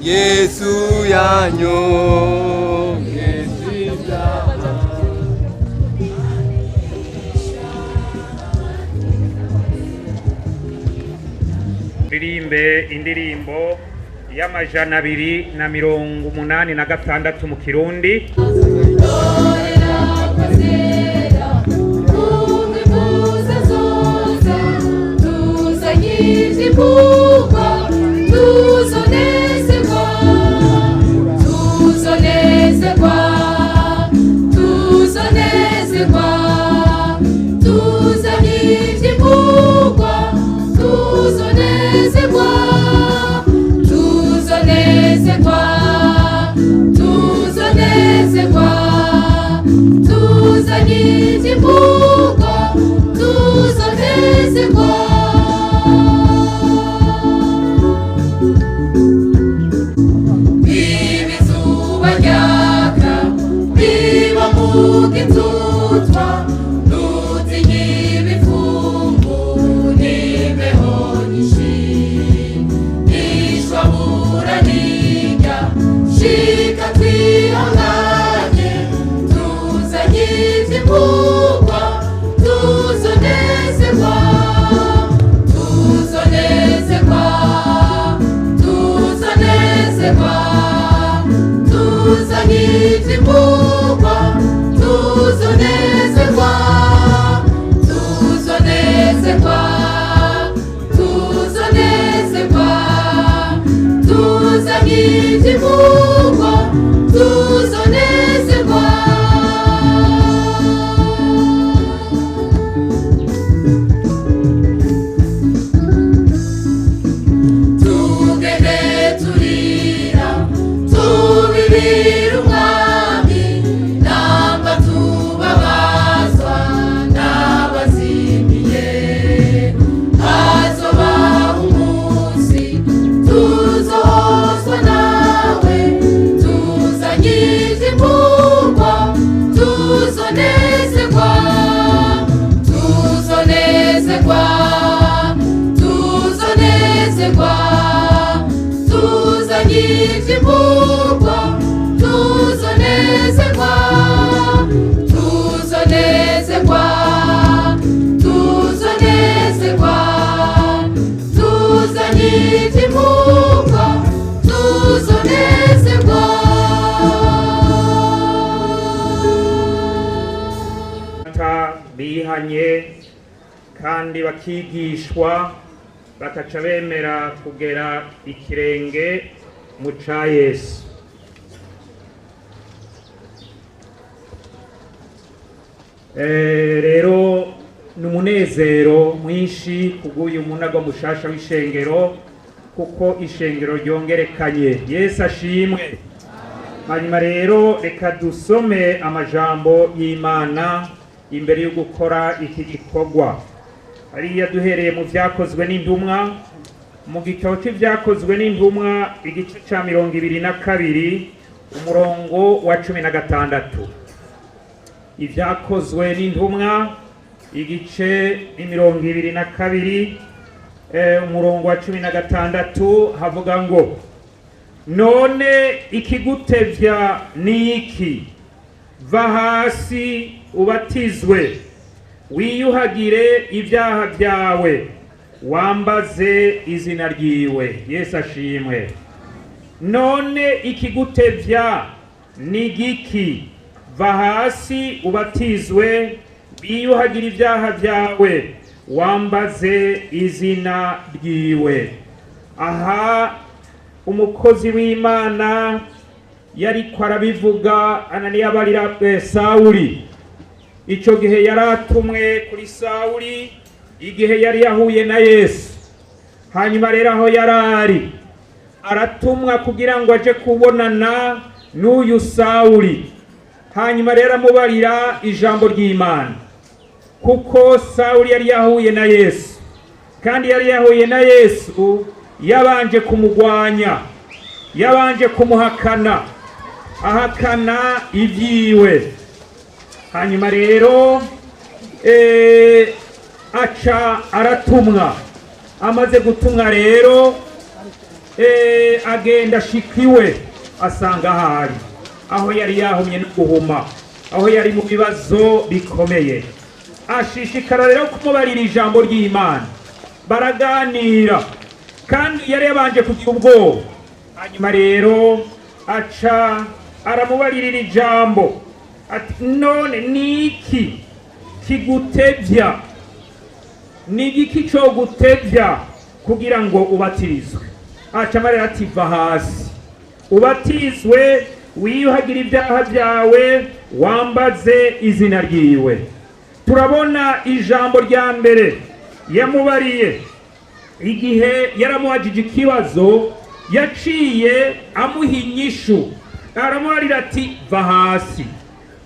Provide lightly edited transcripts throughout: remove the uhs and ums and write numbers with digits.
Yesu yanyu ririmbe indirimbo y'amajana 286 mu Kirundi. Bihanye kandi bakigishwa bakaca bemera kugera ikirenge mu ca Yesu. Rero numunezero mwinshi kuguyu munago mushasha w'ishengero kuko ishengero ryongerekanye. Yesu ashimwe. Hanyuma rero reka dusome amajambo y'Imana imbere yo gukora iki gikorwa. Hariya duhereye mu vyakozwe n'intumwa, mu gitabo cy'ivyakozwe n'intumwa igice ca 22 umurongo wa 16. Ivyakozwe n'intumwa igice 22 umurongo wa 16 havuga ngo none ikigutevya niki, va hasi ubatizwe wiyuhagire ibyaha byawe wambaze izina ryiwe. Yesu ashimwe. None ikigutevya ni giki, va hasi ubatizwe wiyuhagire ibyaha byawe wambaze izina ryiwe. Aha umukozi w'Imana yariko arabivuga Ananiya barira Sawuli icyo gihe yari atumwe kuri Sawuli igihe yari yahuye na Yesu. Hanyuma rero aho yari ari aratumwa kugira ngo aje kubonana n'uyu Sawuli. Hanyuma rero amubarira ijambo ry'Imana, kuko Sawuli yari yahuye na Yesu, kandi yari yahuye na Yesu yabanje kumugwanya, yabanje kumuhakana, ahakana ibyiwe. Hanyuma rero aca aratumwa. Amaze gutumwa rero agenda ashikiwe, asanga ahari, aho yari yahumye no guhuma, aho yari mu bibazo bikomeye. Ashishikara rero kumubarira ijambo ry'Imana, baraganira, kandi yari yabanje kugira ubwoba. Hanyuma rero aca aramubaririra ijambo ati, none niki kigutevya, nigiki cyo gutevya kugira ngo ubatirizwe? Aca amarira ati, va hasi ubatizwe, wiyuhagira ibyaha byawe, wambaze izina ryiwe. Turabona ijambo rya mbere yamubariye igihe yaramuhagije ikibazo, yaciye amuha inyishu, aramubarira ati, va hasi,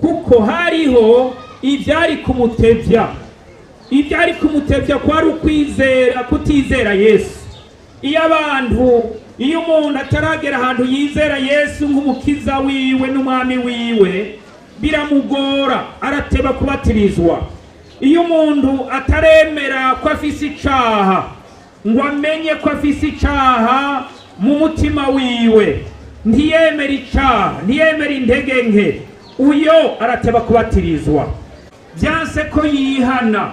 kuko hariho ibyari kumutevya. Ibyari kumutevya kwari ukwizera, kutizera Yesu. Iyo umuntu ataragera ahantu yizera Yesu nk'umukiza wiwe n'umwami wiwe, biramugora, arateba kubatirizwa. Iyo umuntu ataremera ko afise icaha, ngo amenye ko afise icaha mu mutima wiwe, ntiyemera icaha, ntiyemera intege nke, uyo arateba kubatirizwa. Byanse ko yihana,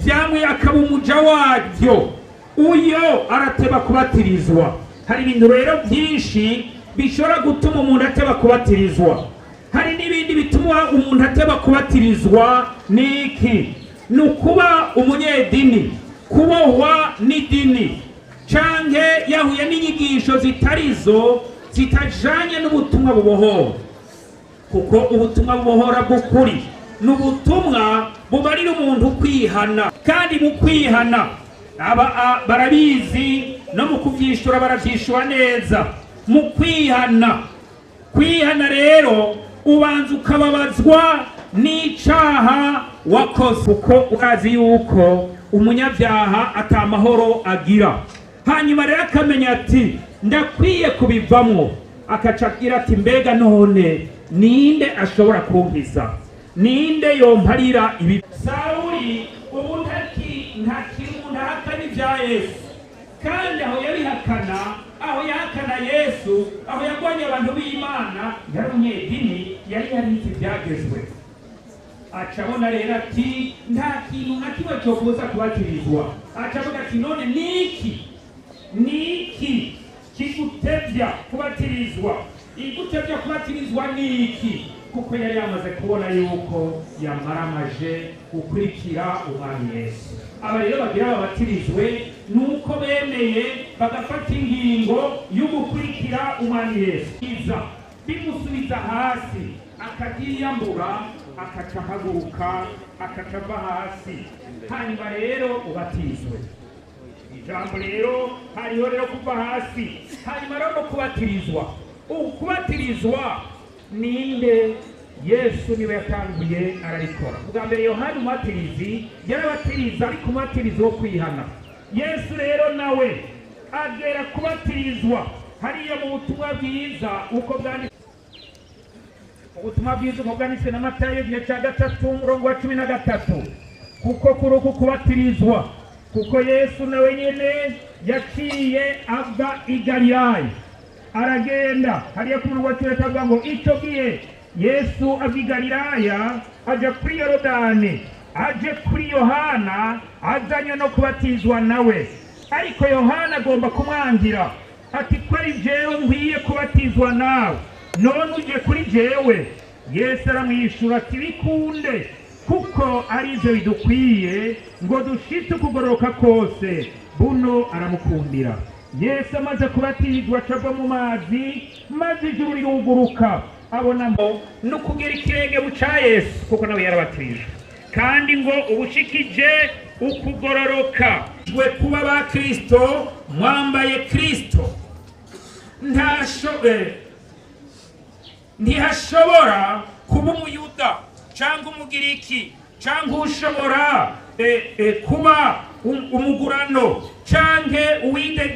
byamwe akaba umuja waryo, uyo arateba kubatirizwa. Hari ibintu rero byinshi bishobora gutuma umuntu ateba kubatirizwa. Hari n'ibindi bituma umuntu ateba kubatirizwa. Niki? Nukuba umunyedini, kubohwa n'idini, canke yahuye n'inyigisho zitarizo, zitajanye n'ubutumwa bubohora. Kuko ubutumwa bubohora bw'ukuri n'ubutumwa bubarira umuntu kwihana, kandi mu kwihana barabizi, no mu kuvyishura baravyishura neza. Mu kwihana rero ubanza ukababazwa n'icaha wakoze, kuko urazi yuko umunyabyaha atamahoro agira. Hanyuma rero akamenya ati, ndakwiye kubivamwo. Akaca agira ati, mbega none ninde ashobora kumpiza? Ninde yomparira ibi? Sawuli ubu nta kintu ahakana ibya Yesu, kandi aho yabihakana, aho yahakana Yesu, aho yarwanya abantu b'Imana, yari umunyedini, yari yarize ibyagezwe. Aca abona rero ati, nta kintu na kimwe cyo kuza kubatirizwa. Aca avuga ati, none niki kigutevya kubatirizwa? Igutevya kubatirizwa niki? Kuko yari yamaze kubona yuko yamaramaje gukurikira umwami Yesu. Aba rero bagira babatirizwe nuko bemeye bagafata ingingo yo gukurikira umwami Yesu. Iza bimusubiza hasi, akagiyambura, akaca haguruka, akaca ava hasi. Hanyuma rero ubatizwe. Ijambo rero hariho rero kuva hasi, hanyuma rero kubatirizwa. Ukubatirizwa ninde? Yesu niwe yatangiye arabikora. Bwa mbere Yohana umubatizi yarabatiriza, ariko umubatizi wo kwihana. Yesu rero nawe agera kubatirizwa hariya mu butumwa bwiza uko bwanditswe. Ubutumwa bwiza uko bwanditswe na Matayo igice cya 3 umurongo wa 13. Kuko kuri uku kubatirizwa, kuko Yesu nawe nyene yaciye ava i Galilaya aragenda hariya ku murongo wa 13 ngo, icyo gihe Yesu ava i Galilaya aja kuri Yorodani, aje kuri Yohana azanye no kubatizwa nawe. Ariko Yohana agomba kumwangira ati, ko ari jewe nkwiye kubatizwa nawe, none uje kuri jewe? Yesu aramwishura ati, bikunde, kuko ari ivyo bidukwiye ngo dushitse ukugororoka kose. Buno aramukundira. Yesu amaze kubatizwa acava mu mazi, maze ijuru riruguruka, abonamo no kugera ikirenge mu ca Yesu, kuko nawe yarabatije. kandi ngo ubushikije ukugororoka. Gwe kuba ba Kristo mwambaye Kristo. Ntihashobora kuba umuyuda cyangwa umugiriki cyangwa ushobora kuba umugurano cyangwa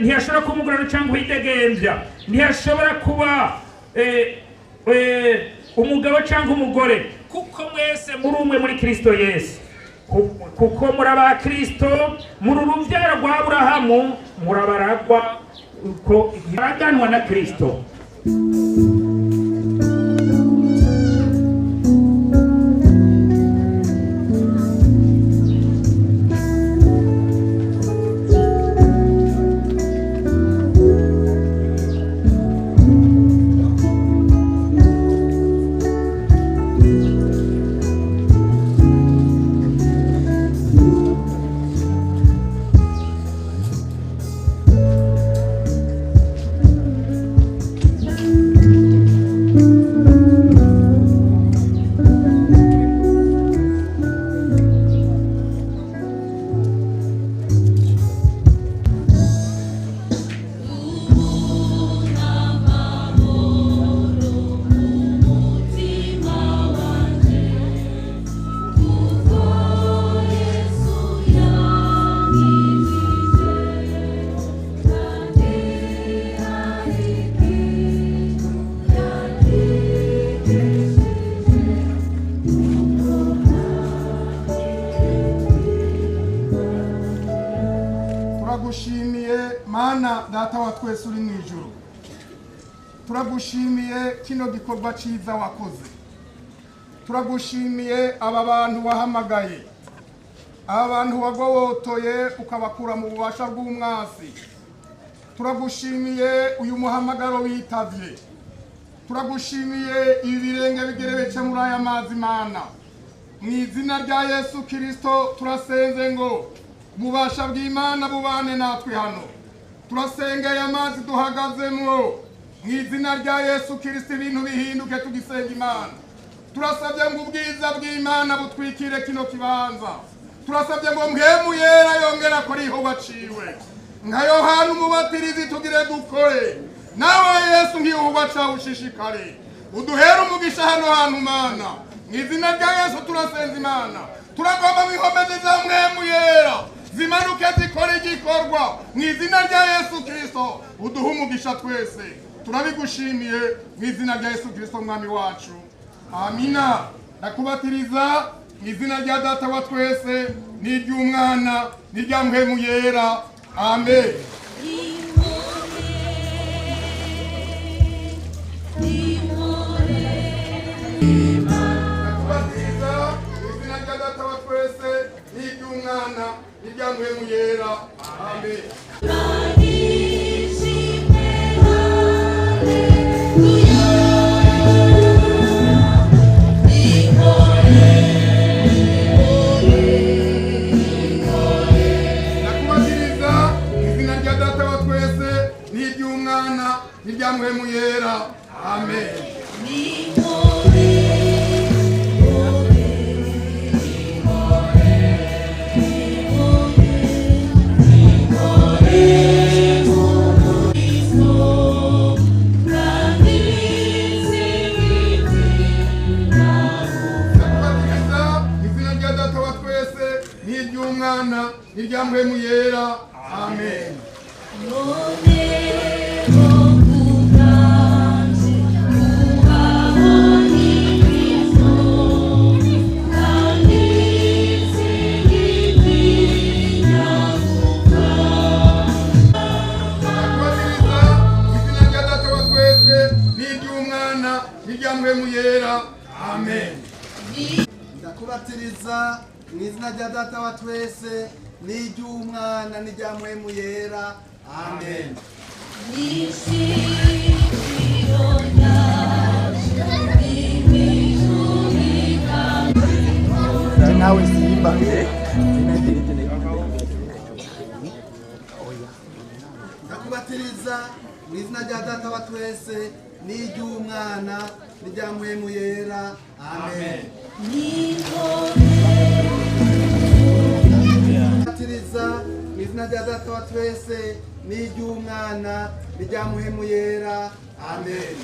ntihashobora kuba umugurano cyangwa uwidegembya. Ntihashobora kuba umugabo cyangwa umugore, kuko mwese muri umwe muri Kristo Yesu. Kuko muri aba Kristo, muri urubyaro rwa Aburahamu, murabaragwa ko baraganwa na Kristo. Turagushimiye Mana Data wa twese uri mu ijuru. Turagushimiye kino gikorwa ciza wakoze. Turagushimiye aba bantu wahamagaye, aba bantu wagobotoye ukabakura mu bubasha bw'umwasi. Turagushimiye uyu muhamagaro witavye. Turagushimiye ibirenge bigerebece muri aya mazi Mana. Mu izina rya Yesu Kristo turasenze ngo ububasha bw'Imana bubane natwe hano. Turasengeye amazi duhagazemwo, mu izina rya Yesu Kristo ibintu bihinduke tugisenga Imana. Turasabye ngo ubwiza bw'Imana butwikire kino kibanza. Turasabye ngo mpwemu yera yongera ko riho baciwe, nka Yohana Umubatizi tugire dukore, nawe Yesu nk'ihuba cawe ushishikare. Uduhere umugisha hano hantu Mana, mu izina rya Yesu turasenza Imana. Turagomba mwihomeze za mpwemu yera zimanuke zikore igikorwa mu izina rya Yesu Kristo. Uduhe umugisha twese, turabigushimiye mu izina rya Yesu Kristo mwami wacu, amina. Ndakubatiriza mu izina rya Data wa twese n'iry'Umwana n'irya mpwemu yera, amen. Ndakubatiriza mu izina rya Data wa twese n'iry'Umwana n'irya mpwemu yera, amen. Nirya mpwemu yera, amen. Izina rya Data wa twese n'iry'Umwana n'irya mpwemu yera, amen. Ndakubatiriza mu izina rya Data wa twese n'iry'Umwana n'irya mpwemu yera, amen. nawe simba ndakubatiriza mu izina rya Data wa twese n'iry'Umwana n'irya mpwemu yera, amen. kubatiriza mu izina rya data wa twese n'iry'umwana n'irya muhemu yera amen.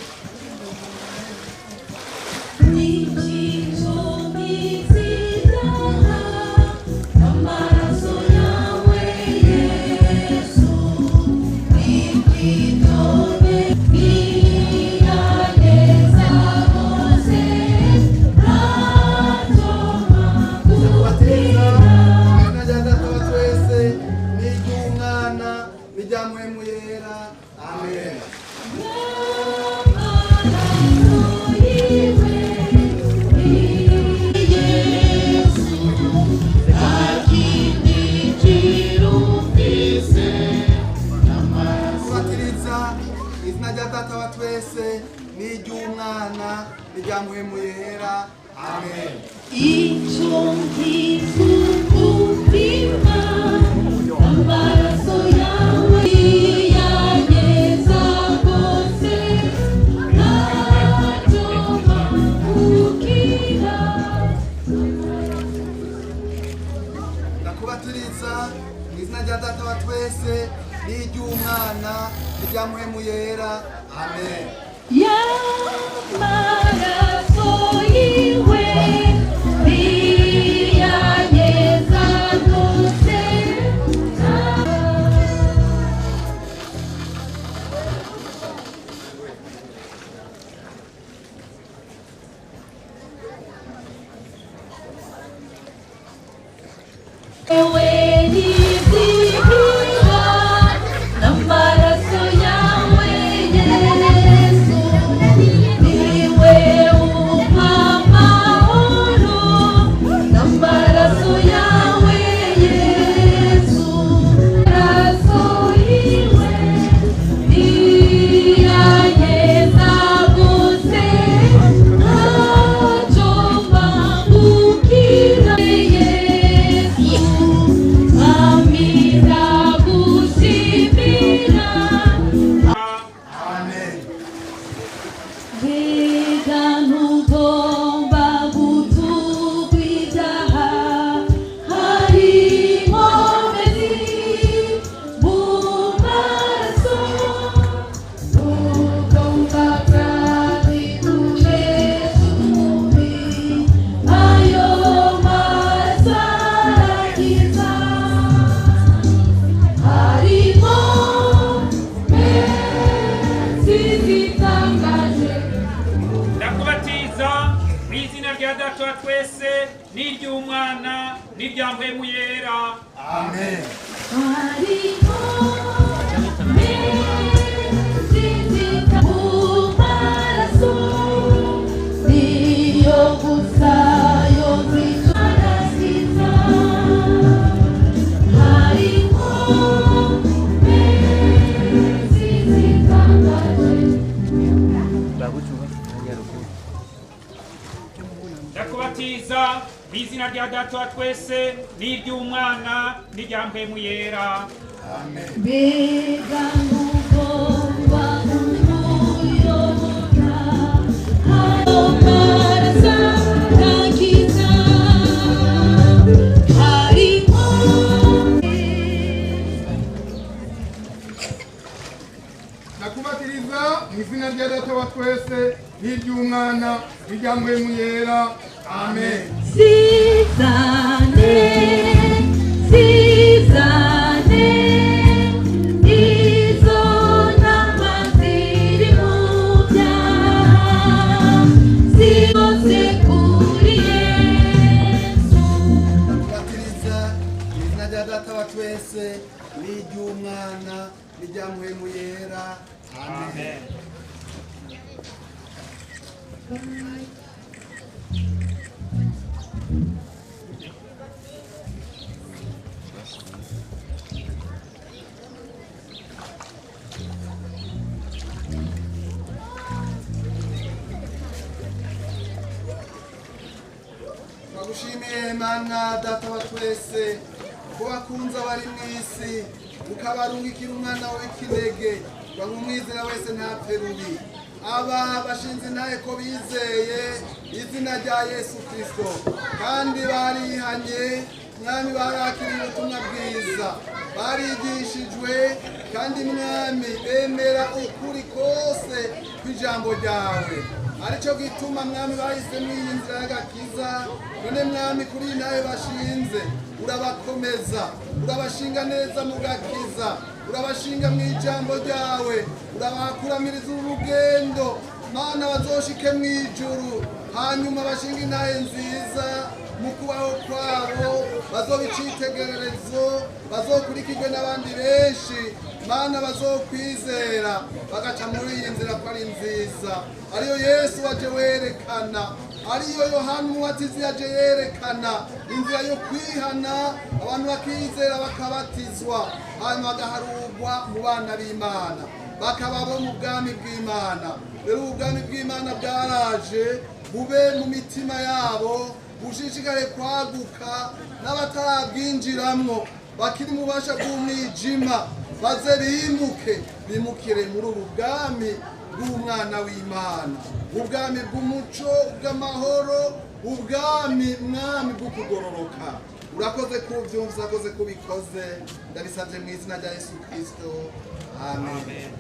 Izina rya data wa twese n'iry'umwana n'irya mpemu yera amen. Bega ngugomba kuyoboka marasa ntakiza harimo. Nakubatiriza mu izina rya data wa twese n'iry'umwana n'irya mpemu yera amen. Sizane, sizane, izo nama ziri mu byaha, zose kuri Yesu. Kubatiriza mu izina rya data wa twese n'iry'umwana n'irya muhemu yera amen. Twagushimiye Mana data wa twese ko wakunze abari mu isi ukabarungikira umwana wawe w'ikinege ngo umwizera wese ntapfe rubi. Aba bashinze intahe ko bizeye izina rya Yesu Kristo kandi barihanye mwami barakiriye ubutumwa bwiza barigishijwe kandi mwami bemera ukuri kose kw'ijambo ryawe aricyo gituma mwami bahisemo iyi nzira y'agakiza none mwami kuri iyi nawe bashinze urabakomeza urabashinga neza mu gakiza urabashinga mu ijambo ryawe urabakuramiriza urugendo mana bazoshike mu ijuru hanyuma bashinga intahe nziza mu kubaho kwabo bazoba icitegererezo bazokurikirwe n'abandi benshi mana bazokwizera bagaca muri iyi nzira ko ari nziza ariyo Yesu waje werekana ariyo Yohana umubatizi yaje yerekana inzira yo kwihana abantu bakizera bakabatizwa hanyuma bagaharurwa mu bana b'Imana bakaba bo mu bwami bw'Imana rero ubwami bw'Imana bwaraje bube mu mitima yabo bushishikare kwaguka n'abatarabwinjiramwo bakiri mu bubasha bw'umwijima baze bimukire muri ubu bwami bw'umwana w'Imana ubwami bw'umuco bw'amahoro ubwami mwami bwo kugororoka urakoze kubyumva urakoze kubikoze ndabisabye mu izina rya Yesu Kristo amen.